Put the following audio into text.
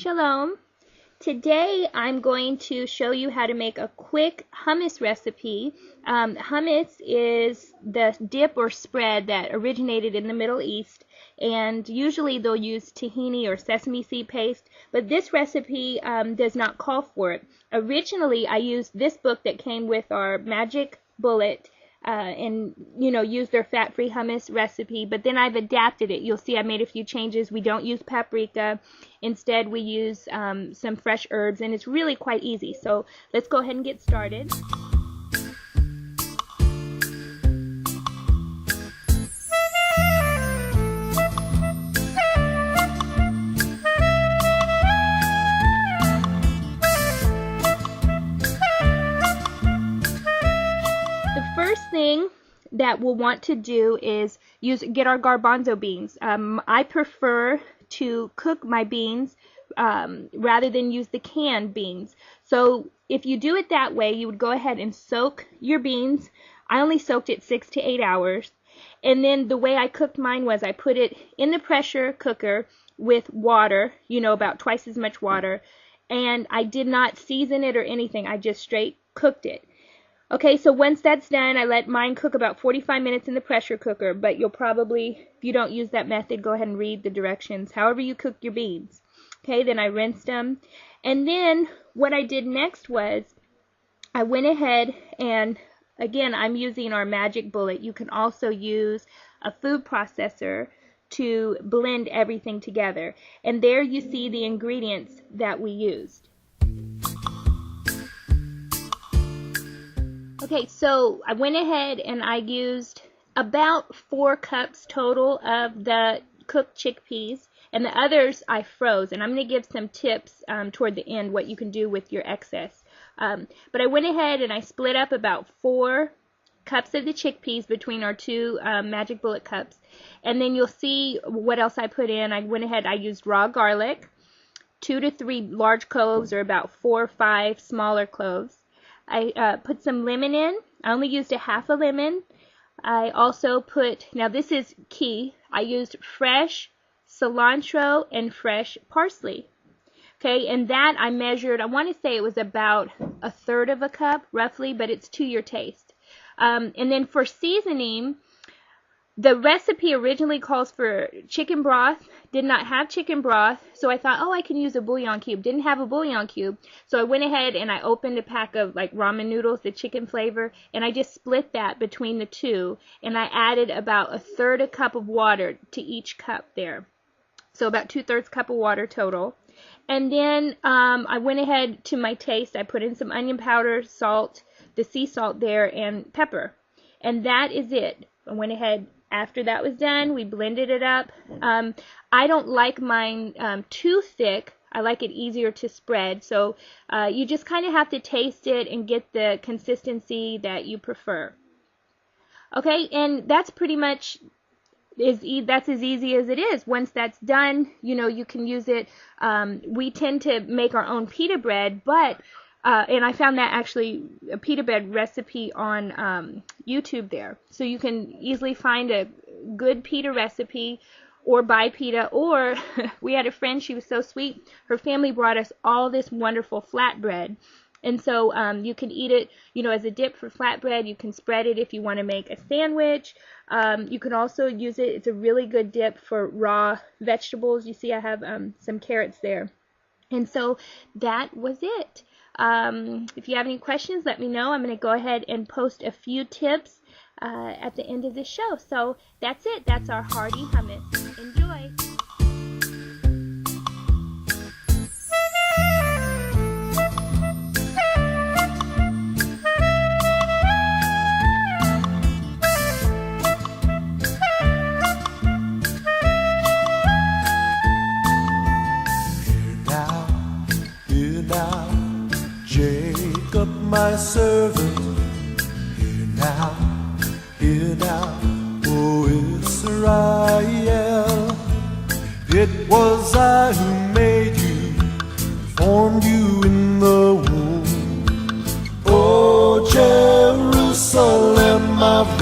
Shalom. Today I'm going to show you how to make a quick hummus recipe. Hummus is the dip or spread that originated in the Middle East, and usually they'll use tahini or sesame seed paste, but this recipe does not call for it. Originally I used this book that came with our magic bullet and use their fat-free hummus recipe, but then I've adapted it. You'll see I made a few changes. We don't use paprika. Instead we use some fresh herbs, and it's really quite easy. So let's go ahead and get started. First thing that we'll want to do is get our garbanzo beans. I prefer to cook my beans rather than use the canned beans. So if you do it that way, you would go ahead and soak your beans. I only soaked it 6 to 8 hours. And then the way I cooked mine was I put it in the pressure cooker with water, about twice as much water. And I did not season it or anything. I just straight cooked it. Okay, so once that's done, I let mine cook about 45 minutes in the pressure cooker, but you'll probably, if you don't use that method, go ahead and read the directions, however you cook your beans. Okay, then I rinsed them, and then what I did next was I went ahead and, again, I'm using our magic bullet. You can also use a food processor to blend everything together, and there you see the ingredients that we used. Okay, so I went ahead and I used about 4 cups total of the cooked chickpeas, and the others I froze, and I'm going to give some tips toward the end what you can do with your excess. But I went ahead and I split up about 4 cups of the chickpeas between our 2 magic bullet cups, and then you'll see what else I put in. I went ahead, I used raw garlic, 2 to 3 large cloves, or about 4 or 5 smaller cloves. I put some lemon in. I only used a half a lemon. I also put, now this is key, I used fresh cilantro and fresh parsley. Okay, and that I measured, I want to say it was about 1/3 of a cup, roughly, but it's to your taste. And then for seasoning, the recipe originally calls for chicken broth. Did not have chicken broth, so I thought, oh, I can use a bouillon cube. Didn't have a bouillon cube, so I went ahead and I opened a pack of like ramen noodles, the chicken flavor, and I just split that between the 2, and I added about 1/3 a cup of water to each cup there. So about 2/3 cup of water total. And then I went ahead to my taste. I put in some onion powder, salt, the sea salt there, and pepper. And that is it. I went ahead. After that was done, we blended it up. I don't like mine too thick. I like it easier to spread. So you just kind of have to taste it and get the consistency that you prefer. Okay, and that's pretty much that's as easy as it is. Once that's done, you can use it. We tend to make our own pita bread, but and I found that actually a pita bread recipe on YouTube there. So you can easily find a good pita recipe or buy pita. Or we had a friend, she was so sweet, her family brought us all this wonderful flatbread. And so you can eat it, as a dip for flatbread. You can spread it if you want to make a sandwich. You can also use it. It's a really good dip for raw vegetables. You see I have some carrots there. And so that was it. If you have any questions, let me know. I'm going to go ahead and post a few tips at the end of the show. So that's it. That's our hearty hummus. Enjoy! Jacob, my servant, hear now, O Israel. It was I who made you, formed you in the womb. O Jerusalem, I've